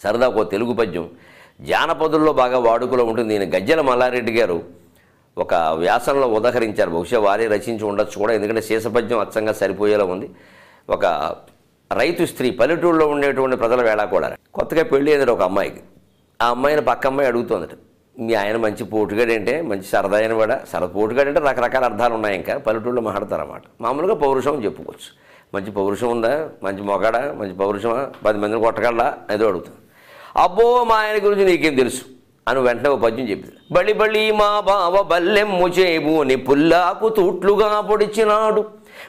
సరదాకు తెలుగు పద్యం జానపదుల్లో బాగా వాడుకలో ఉంటుంది. ఈయన గజ్జెల మల్లారెడ్డి గారు ఒక వ్యాసంలో ఉదహరించారు. బహుశా వారే రచించి ఉండొచ్చు కూడా, ఎందుకంటే శేషపద్యం అచ్చంగా సరిపోయేలా ఉంది. ఒక రైతు స్త్రీ పల్లెటూరులో ఉండేటువంటి ప్రజల వేళాకోళారు. కొత్తగా పెళ్ళి అయింది ఒక అమ్మాయికి. ఆ అమ్మాయిని పక్క అమ్మాయి అడుగుతుందట, మీ ఆయన మంచి పోటుగాడు అంటే, మంచి సరదా అయిన వాడ. పోటుగాడు అంటే రకరకాల అర్థాలు ఉన్నాయి, ఇంకా పల్లెటూరులో మాట్లాడతారన్నమాట. మామూలుగా పౌరుషం అని చెప్పుకోవచ్చు. మంచి పౌరుషం ఉందా, మంచి మొగాడా, మంచి పౌరుషమా, 10 మందిని కొట్టగలడా ఏదో అడుగుతుంది. అబ్బో మా ఆయన గురించి నీకేం తెలుసు అని వెంటనే ఒక పద్యం చెప్పింది. బళి బళి మా బావ బల్లెమ్ము చేబూని పుల్లాకు తూట్లుగా పొడిచినాడు.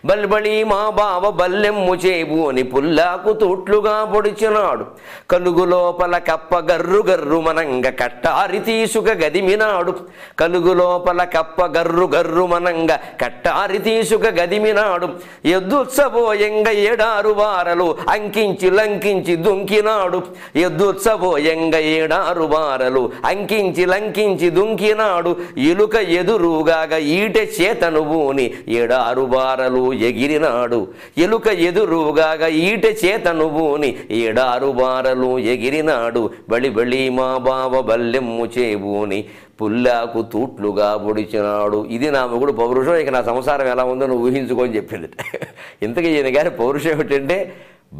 బలి బళి మా బావ బల్లెమ్ము చేబూని పుల్లాకు తూట్లుగా పొడిచినాడు. కలుగు లోపల కప్ప గర్రు గర్రు మనంగ కట్టారి తీసుక గదిమినాడు. కలుగు లోపల కప్ప గర్రు గర్రు మనంగ కట్టారి తీసుక గదిమినాడు. ఎద్దుత్సబోయంగ 7 వారలు అంకించి లంకించి దుంకినాడు. ఎద్దుత్సబోయంగ 7 వారలు అంకించి లంకించి దుంకినాడు. ఎలుక ఎదురుగాగా ఈటె చేతను బూని 7 వారలు ఎగిరినాడు. ఎలుక ఎదురుగాగా ఈటె చేతను బూని 7 వారలు ఎగిరినాడు. బళి బళి మా బావ బల్లెమ్ము చేబూని పుల్లాకు తూట్లుగా పొడిచినాడు. ఇది నా మొగుడు పౌరుషం, ఇక నా సంసారం ఎలా ఉందో నువ్వు ఊహించుకొని చెప్పింది. ఇంతకీ ఈయన గారి పౌరుషం ఏమిటంటే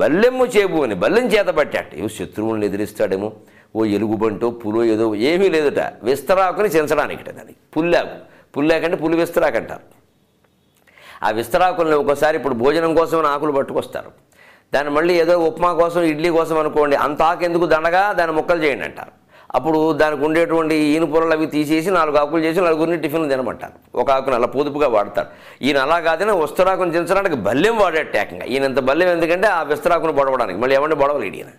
బల్లెమ్ము చేబూని, బల్లెం చేత పట్టాట. శత్రువులను ఎదిరిస్తాడేమో, ఓ ఎలుగుబంటో పులో ఏదో ఏమీ లేదుట, విస్తరాకుని చెంచడానికిట. దానికి పుల్లాకంటే పులి విస్తరాకంటారు. ఆ విస్తరాకులను ఒకసారి ఇప్పుడు భోజనం కోసం ఆకులు పట్టుకొస్తారు. దాన్ని మళ్ళీ ఏదో ఉప్మా కోసం ఇడ్లీ కోసం అనుకోండి, అంత ఆకు ఎందుకు దండగా దాన్ని ముక్కలు చేయండి అంటారు. అప్పుడు దానికి ఉండేటువంటి ఈను పొరలు అవి తీసేసి 4 ఆకులు చేసి 4 టిఫిన్లు తినమంటారు. ఒక ఆకును అలా పొదుపుగా వాడతారు. ఈయన అలా కాదని విస్తరాకును దించడానికి బల్లెం వాడేట ఏకంగా. ఈయనంత బల్లెం ఎందుకంటే ఆ విస్తరాకును బొడవడానికి, మళ్ళీ ఎవరిని బొడవలేడు ఈయన.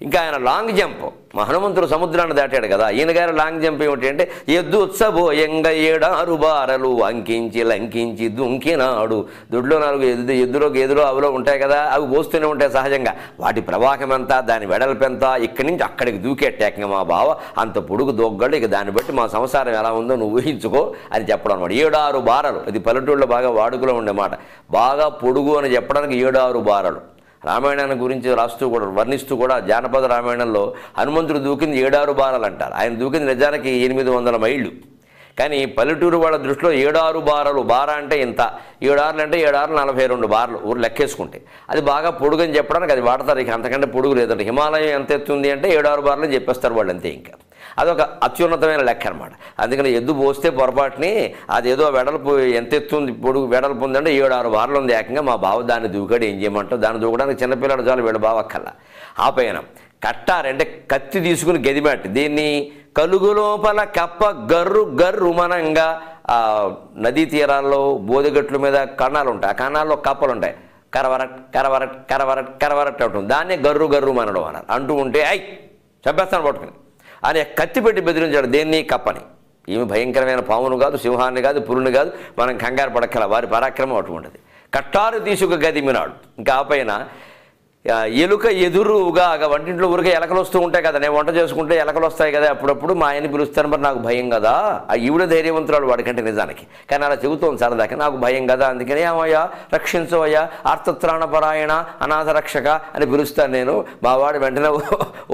ఇంకా ఆయన లాంగ్ జంప్, హనుమంతుడు సముద్రాన్ని దాటాడు కదా, ఈయన గారు లాంగ్ జంప్ ఏమిటి అంటే ఎద్దు ఉత్సబోయంగ 7 వారలు అంకించి లంకించి దుంకినాడు. దొడ్లో 4 ఎదురో అవిలో ఉంటాయి కదా, అవి పోస్తూనే ఉంటాయి సహజంగా. వాటి ప్రవాహం ఎంత, దాని వెడల్పెంత, ఇక్కడి నుంచి అక్కడికి దూకేటేకంగా మా బావ అంత పొడుగు దొగ్గడు. ఇక దాన్ని బట్టి మా సంసారం ఎలా ఉందో నువ్వు ఊహించుకో అని చెప్పడం అనమాట. 7 వారలు, ఇది పల్లెటూళ్ళలో బాగా వాడుకలో ఉండే మాట. బాగా పొడుగు అని చెప్పడానికి 7 వారలు. రామాయణాన్ని గురించి రాస్తూ కూడా వర్ణిస్తూ కూడా జానపద రామాయణంలో హనుమంతుడు దూకింది 7 వారాలు అంటారు. ఆయన దూకింది నిజానికి 800 మైళ్ళు. కానీ పల్లెటూరు వాళ్ళ దృష్టిలో 7 బారలు, బార అంటే ఇంత, 7 ఆరులు అంటే 7 ఆరులు 42 బార్లు ఊరు లెక్కేసుకుంటే అది బాగా పొడుగు అని చెప్పడానికి అది వాడతారు. ఇక అంతకంటే పొడుగు లేదంటే హిమాలయం ఎంత ఎత్తుంది అంటే 7 బార్లు అని చెప్పేస్తారు వాళ్ళు, అంతే. ఇంకా అదొక అత్యున్నతమైన లెక్క అనమాట. అందుకని ఎద్దు పోస్తే పొరపాటుని అదేదో వెడల్పు ఎంత ఎత్తుంది, పొడుగు వెడల్పు ఉందంటే 7 బార్లు ఉంది ఏకంగా. మా బావ దాన్ని దూకాడు, ఏం చేయమంటావు, దాన్ని దూకడానికి చిన్నపిల్లడు చాలు, వీళ్ళ బావ అక్కల్లా. ఆ పైన కట్టారంటే కత్తి తీసుకుని గదిమాటి, దీన్ని కలుగు లోపల కప్ప గర్రు గర్రు మనంగా. నదీ తీరాల్లో బోధగట్ల మీద కణాలు ఉంటాయి, ఆ కణాల్లో కప్పలు ఉంటాయి. కరవరట్ కరవరట్ కరవరట్ కరవరట్ అంటుంది, దాన్నే గర్రు గర్రు మనడం అన్నారు. అంటూ ఉంటే ఐ చంపేస్తాను పట్టుకుని అని కత్తి పెట్టి బెదిరించాడు దేన్ని, కప్పని. ఈమె భయంకరమైన పామును కాదు, సింహాన్ని కాదు, పులుని కాదు, మనం కంగారు పడక్కల, వారి పరాక్రమం అటువంటిది. కట్టారు తీసుకు గదిమినాడు. ఇంకా ఆ పైన ఎలుక ఎదురుగా, వంటింట్లో ఊరికే ఎలకలు వస్తూ ఉంటాయి కదా, నేను వంట చేసుకుంటే ఎలకలు వస్తాయి కదా, అప్పుడప్పుడు మా ఆయన్ని పిలుస్తాను, మరి నాకు భయం కదా. ఆ ఈవిడ ధైర్యవంతురాలు వాడికంటే నిజానికి, కానీ అలా చెబుతోంది సరదాకా, నాకు భయం కదా, అందుకని ఏమయ్యా రక్షించవయ్యా ఆర్తత్రాణపరాయణ అనాథ రక్షక అని పిలుస్తాను నేను. మా వాడు వెంటనే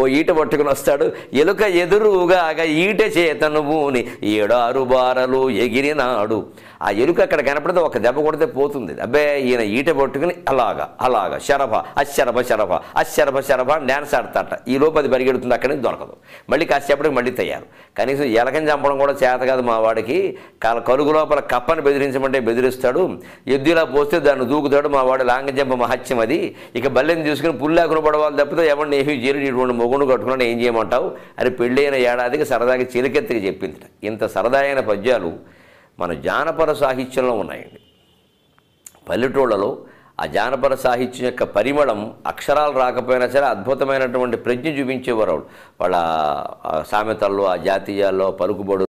ఓ ఈట పట్టుకుని వస్తాడు. ఎలుక ఎదురుగా ఈట చేతను బూని 7 బారలు ఎగిరినాడు. ఆ ఎలుక అక్కడ కనపడితే ఒక దెబ్బ కొడితే పోతుంది. అబ్బే ఈయన ఈట పట్టుకుని అలాగా శరభ అశరభ శరభ అశరభ శరభ అని డ్యాన్స్ ఆడతాట. ఈ లోపు అది పరిగెడుతుంది, అక్కడి నుంచి దొరకదు. మళ్ళీ కాసేపటికి మళ్ళీ తయారు. కనీసం ఎలకని చంపడం కూడా చేత కాదు మా వాడికి. కలుగు లోపల కప్పని బెదిరించమంటే బెదిరిస్తాడు, ఎద్దులా పోస్తే దాన్ని దూకుతాడు. మా వాడు లాంగ జంప మహత్యం అది. ఇక బల్లెని తీసుకుని పుల్లాకును పడవాలి తప్పితే ఎవరిని ఏమీ చేయరు, ఇటువంటి మొగుడు కట్టుకుని ఏం చేయమంటావు అని పెళ్ళైన ఏడాదికి సరదాకి చిలికెత్తికి చెప్పింది. ఇంత సరదాయైన పద్యాలు మన జానపద సాహిత్యంలో ఉన్నాయండి. పల్లెటూళ్ళలో ఆ జానపద సాహిత్యం యొక్క పరిమళం, అక్షరాలు రాకపోయినా సరే అద్భుతమైనటువంటి ప్రజ్ఞ చూపించేవారు వాళ్ళ సామెతల్లో, ఆ జాతీయాల్లో, పలుకుబడు